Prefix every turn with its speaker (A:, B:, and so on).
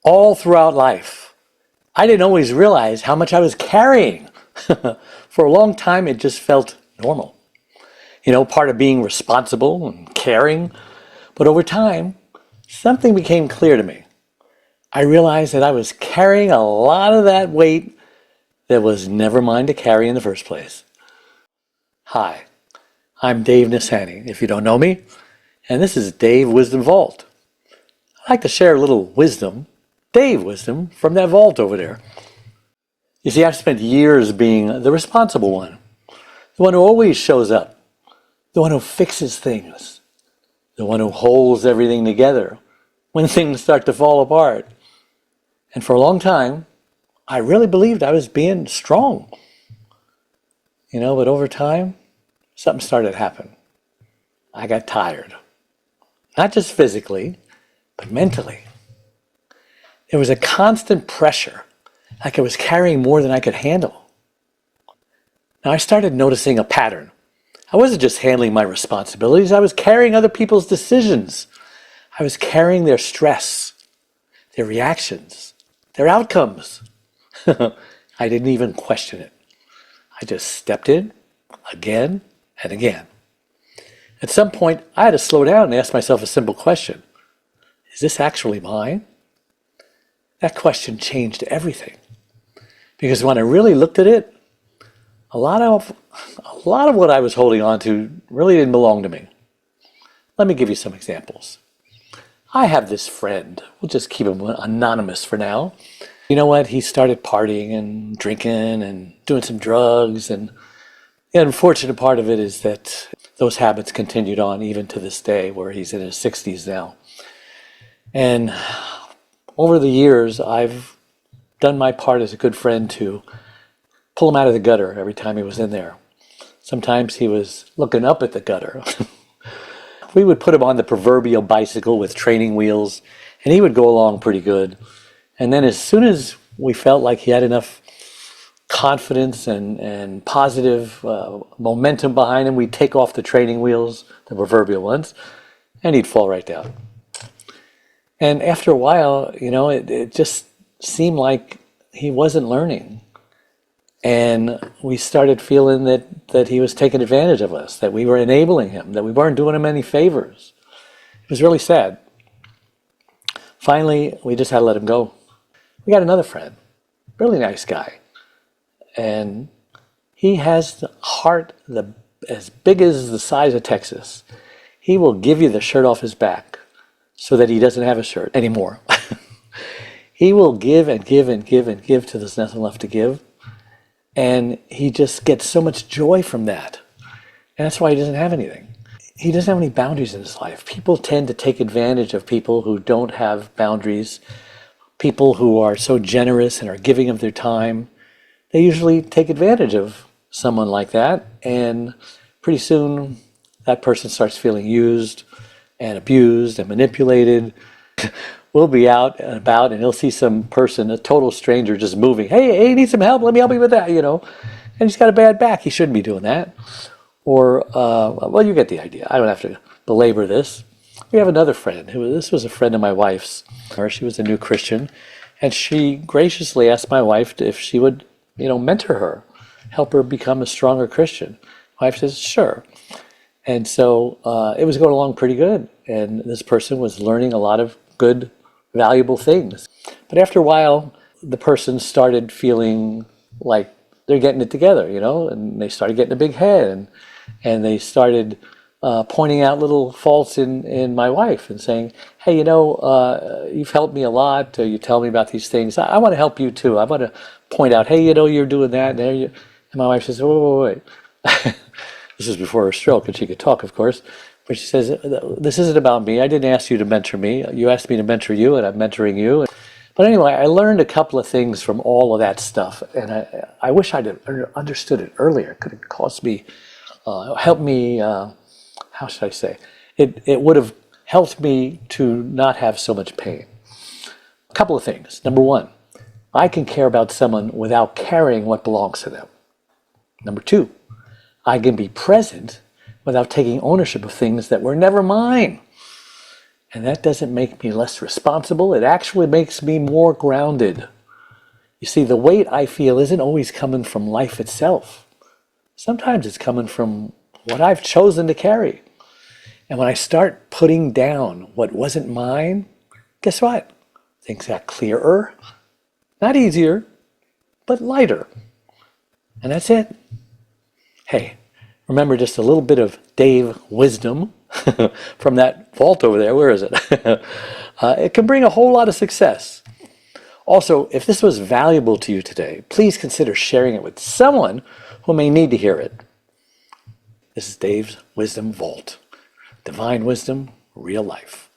A: All throughout life, I didn't always realize how much I was carrying. For a long time, it just felt normal. Part of being responsible and caring. But over time, something became clear to me. I realized that I was carrying a lot of that weight that was never mine to carry in the first place. Hi, I'm Dave Nisani, if you don't know me, and this is Dave Wisdom Vault. I'd like to share a little wisdom, Dave wisdom, from that vault over there. You see, I've spent years being the responsible one, the one who always shows up, the one who fixes things, the one who holds everything together when things start to fall apart. And for a long time, I really believed I was being strong. But over time, something started to happen. I got tired. Not just physically, but mentally. There was a constant pressure, like I was carrying more than I could handle. Now I started noticing a pattern. I wasn't just handling my responsibilities, I was carrying other people's decisions. I was carrying their stress, their reactions, their outcomes. I didn't even question it. I just stepped in again and again. At some point, I had to slow down and ask myself a simple question. Is this actually mine? That question changed everything. Because when I really looked at it, a lot of what I was holding on to really didn't belong to me. Let me give you some examples. I have this friend, we'll just keep him anonymous for now. You know what? He started partying and drinking and doing some drugs, and the unfortunate part of it is that those habits continued on even to this day, where he's in his 60s now. And over the years, I've done my part as a good friend to pull him out of the gutter every time he was in there. Sometimes he was looking up at the gutter. We would put him on the proverbial bicycle with training wheels, and he would go along pretty good. And then as soon as we felt like he had enough confidence and positive momentum behind him, we'd take off the training wheels, the proverbial ones, and he'd fall right down. And after a while, it just seemed like he wasn't learning. And we started feeling that he was taking advantage of us, that we were enabling him, that we weren't doing him any favors. It was really sad. Finally, we just had to let him go. We got another friend, really nice guy. And he has the heart as big as the size of Texas. He will give you the shirt off his back so that he doesn't have a shirt anymore. He will give and give and give and give till there's nothing left to give. And he just gets so much joy from that. And that's why he doesn't have anything. He doesn't have any boundaries in his life. People tend to take advantage of people who don't have boundaries, people who are so generous and are giving of their time. They usually take advantage of someone like that, and pretty soon that person starts feeling used and abused and manipulated. We'll be out and about, and he'll see some person, a total stranger, just moving. Hey, you need some help? Let me help you with that, And he's got a bad back. He shouldn't be doing that. Or, well, you get the idea. I don't have to belabor this. We have another friend. This was a friend of my wife's. She was a new Christian, and she graciously asked my wife if she would, mentor her, help her become a stronger Christian. My wife says, sure. And so it was going along pretty good, and this person was learning a lot of good, valuable things. But after a while, the person started feeling like they're getting it together, and they started getting a big head, and they started pointing out little faults in my wife and saying, hey, you've helped me a lot. You tell me about these things. I want to help you too. I want to point out, hey, you're doing that. And my wife says, wait. This is before her stroke, and she could talk, of course. But she says, this isn't about me. I didn't ask you to mentor me. You asked me to mentor you, and I'm mentoring you. But anyway, I learned a couple of things from all of that stuff, and I wish I'd understood it earlier. It could have helped me, how should I say? It would have helped me to not have so much pain. A couple of things. Number one, I can care about someone without carrying what belongs to them. Number two, I can be present without taking ownership of things that were never mine. And that doesn't make me less responsible. It actually makes me more grounded. You see, the weight I feel isn't always coming from life itself. Sometimes it's coming from what I've chosen to carry. And when I start putting down what wasn't mine, guess what? Things got clearer, not easier, but lighter. And that's it. Hey, remember just a little bit of Dave wisdom from that vault over there. Where is it? It can bring a whole lot of success. Also, if this was valuable to you today, please consider sharing it with someone who may need to hear it. This is Dave's Wisdom Vault. Divine wisdom, real life.